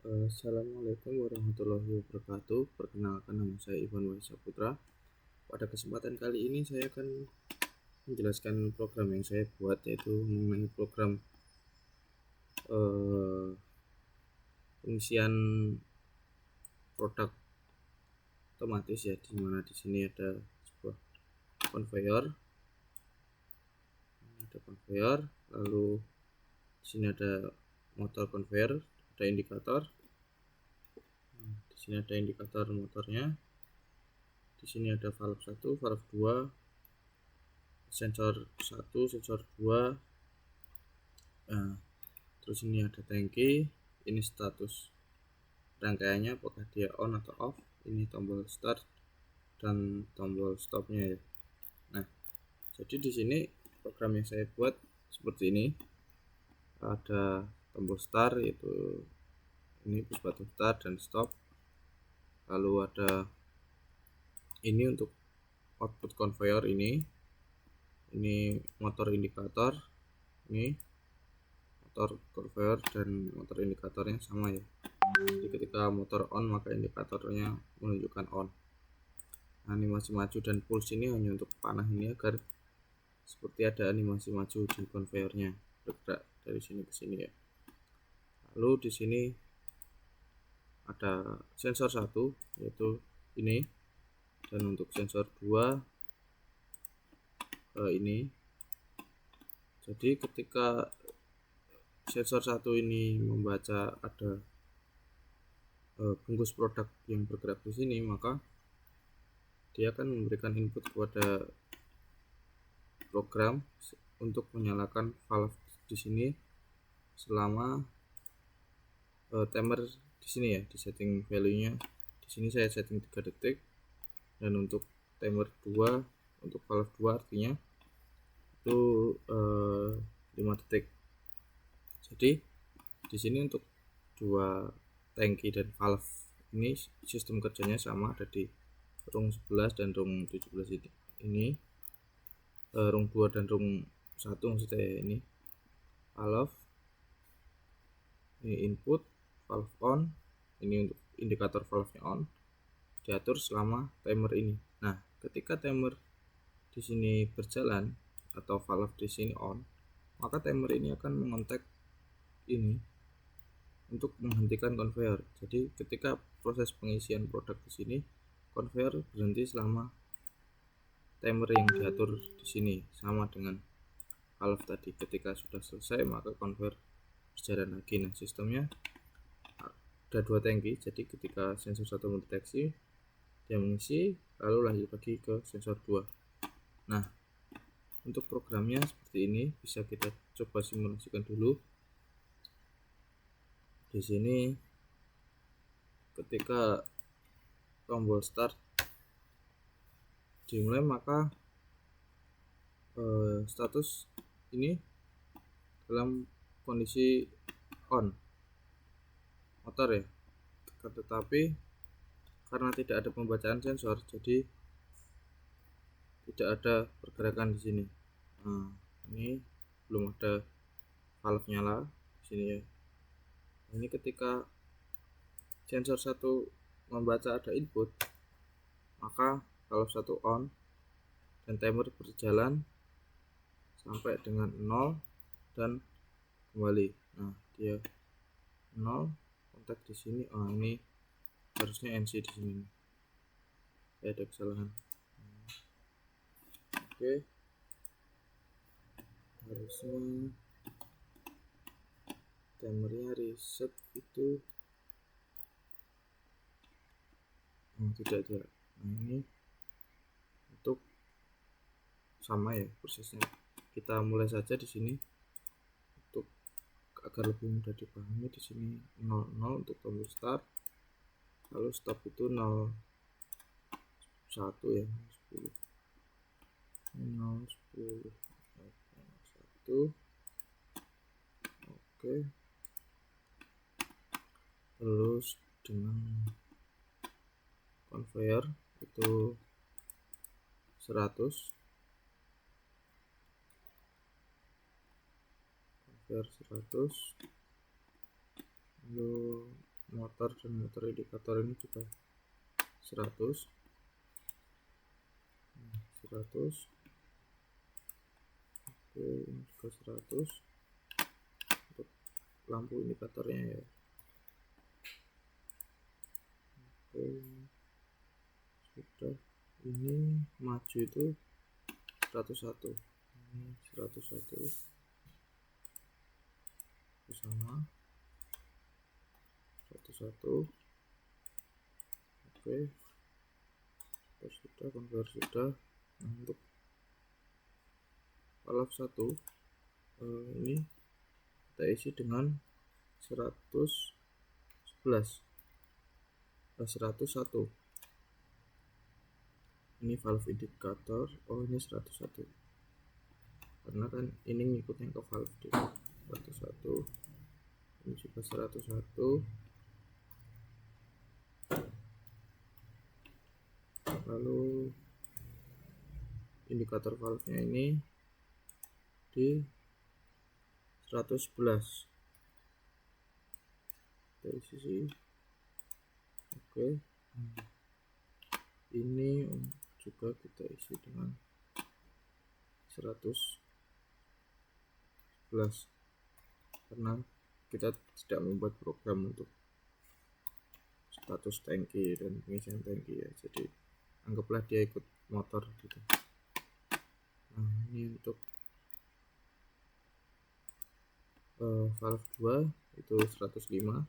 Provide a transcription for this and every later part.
Assalamualaikum warahmatullahi wabarakatuh. Perkenalkan, nama saya Iwan Wahyu Saputra. Pada kesempatan kali ini saya akan menjelaskan program yang saya buat, yaitu mengenai program pengisian produk otomatis, ya, di mana di sini ada sebuah conveyor, lalu di sini ada motor conveyor, ada indikator. Di sini ada indikator motornya. Di sini ada valve 1, valve 2, sensor 1, sensor 2. Nah, terus ini ada tangki. Ini status rangkaiannya, apakah dia on atau off. Ini tombol start dan tombol stopnya, ya. Nah, jadi di sini program yang saya buat seperti ini. Ada tombol start, yaitu ini push button start dan stop. Lalu ada ini untuk output conveyor, ini motor indikator, ini motor conveyor dan motor indikatornya sama, ya. Jadi ketika motor on maka indikatornya menunjukkan on. Nah, animasi maju dan pulse ini hanya untuk panah ini agar seperti ada animasi maju di conveyornya, bergerak dari sini ke sini, ya. Lalu di sini ada sensor 1, yaitu ini, dan untuk sensor 2 ini. Jadi ketika sensor 1 ini membaca ada bungkus produk yang bergerak di sini, maka dia akan memberikan input kepada program untuk menyalakan valve di sini selama timer di sini, ya, di setting value-nya. Di sini saya setting 3 detik, dan untuk timer 2 untuk valve 2 artinya itu 5 detik. Jadi di sini untuk dua tangki dan valve ini sistem kerjanya sama, ada di rung 11 dan rung 17 ini. Rung 2 dan rung 1 maksud saya, ini valve, ini input, valve on, ini untuk indikator valve-nya on, diatur selama timer ini. Nah, ketika timer di sini berjalan atau valve di sini on, maka timer ini akan mengontak ini untuk menghentikan conveyor. Jadi ketika proses pengisian produk di sini, conveyor berhenti selama timer yang diatur di sini, sama dengan valve tadi. Ketika sudah selesai maka conveyor berjalan lagi. Nah, sistemnya ada dua tangki, jadi ketika sensor 1 mendeteksi, dia mengisi, lalu lanjut lagi ke sensor 2. Nah, untuk programnya seperti ini, bisa kita coba simulasikan dulu. Di sini ketika tombol start dimulai, maka status ini dalam kondisi on motor, ya. Tetapi karena tidak ada pembacaan sensor, jadi tidak ada pergerakan di sini. Nah, ini belum ada valve nyala di sini, ya. Ini ketika sensor 1 membaca ada input, maka valve 1 on dan timer berjalan sampai dengan 0 dan kembali. Nah, dia 0, kontak di sini. Ini harusnya NC di sini. Ada kesalahan. Oke. Harusnya timernya reset itu tidak ada. Nah, ini untuk sama, ya, prosesnya. Kita mulai saja di sini untuk agar lebih mudah dipahami. Di sini 00 untuk tombol start, lalu stop itu 01, ya, 10 0 10 1. Oke. Terus dengan conveyor itu 100, conveyor 100, lalu motor, dan motor indikator ini juga 100. Oke, ini juga 100 untuk lampu indikatornya ya. Oke, sudah. Ini maju itu 101, ini 101 bersama 101. Oke, sudah, conveyor sudah. Nah, untuk valve 1 ini kita isi dengan 111, 101. Ini valve indikator. Oh, ini 101 karena kan ini ngikutnya ke valve di 101. Ini juga 101. Lalu indikator valve-nya ini di 111 dari sisi. Oke, ini juga kita isi dengan 111 karena kita tidak membuat program untuk status tangki dan pengisian tangki ya, jadi anggaplah dia ikut motor gitu. Nah, ini untuk valve 2 itu 105.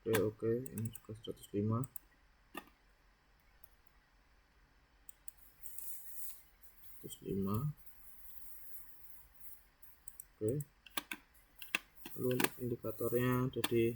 Oke, ini juga 105. Oke, lalu untuk indikatornya ada di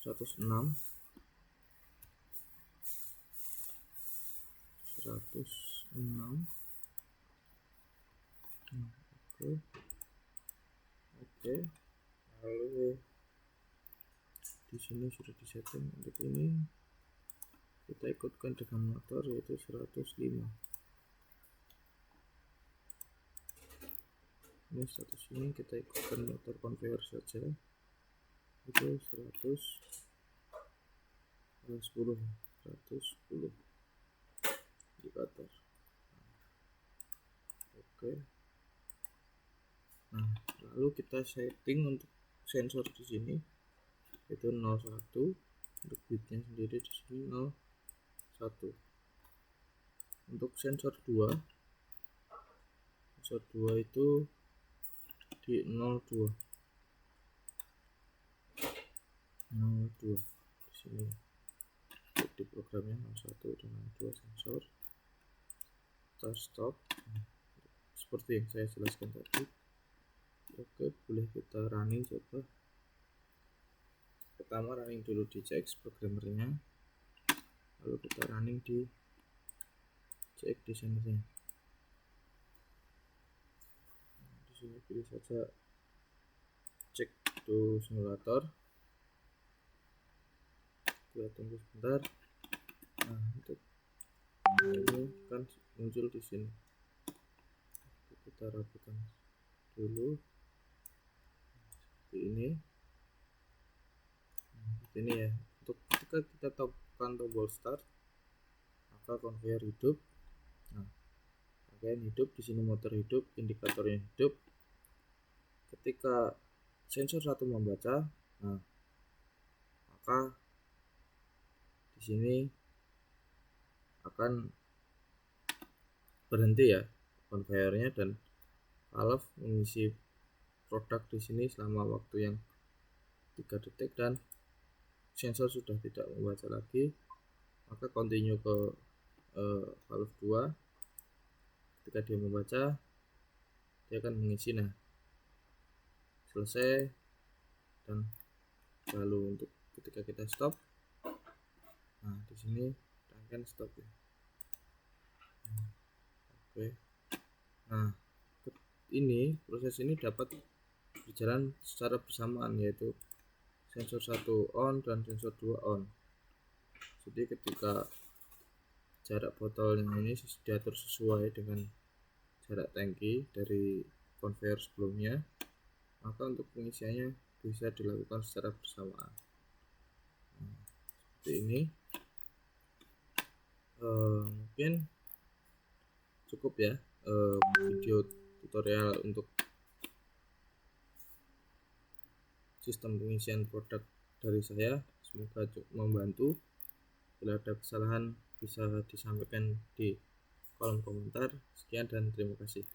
106. Oke, lalu di sini sudah disetting. Untuk ini kita ikutkan dengan motor yaitu 105. Ini 100 ini kita ikutkan motor conveyor saja, itu 110 indikator. Oke, nah lalu kita setting untuk sensor di sini itu 01, untuk bitnya sendiri di sini 01. Untuk sensor 2 itu di 02 di sini. Di programnya 01 dan 02 sensor. Kita stop seperti yang saya jelaskan tadi. Oke, boleh kita running coba. Pertama running dulu di CX programmernya, lalu kita running di CX designernya. Di sini pilih saja cek to simulator. Kita tunggu sebentar. Nah, untuk ini kan muncul di sini. Kita rapikan dulu seperti ini. Ini ya, untuk ketika kita tekan tombol start maka conveyor hidup. Nah, rangkaian hidup, di sini motor hidup, indikatornya hidup. Ketika sensor 1 membaca, nah maka di sini akan berhenti ya conveyornya, dan valve mengisi produk di sini selama waktu yang 3 detik, dan sensor sudah tidak membaca lagi, maka continue ke valve 2. Ketika dia membaca, dia akan mengisi. Nah, selesai. Dan lalu untuk ketika kita stop, nah di sini rangkaian stop ya. Oke, nah ini proses ini dapat berjalan secara bersamaan, yaitu sensor 1 on dan sensor 2 on. Jadi ketika jarak botolnya ini diatur sesuai dengan jarak tangki dari conveyor sebelumnya, maka untuk pengisiannya bisa dilakukan secara bersamaan. Seperti ini. Mungkin cukup ya video tutorial untuk sistem pengisian produk dari saya. Semoga cukup membantu. Bila ada kesalahan bisa disampaikan di kolom komentar. Sekian dan terima kasih.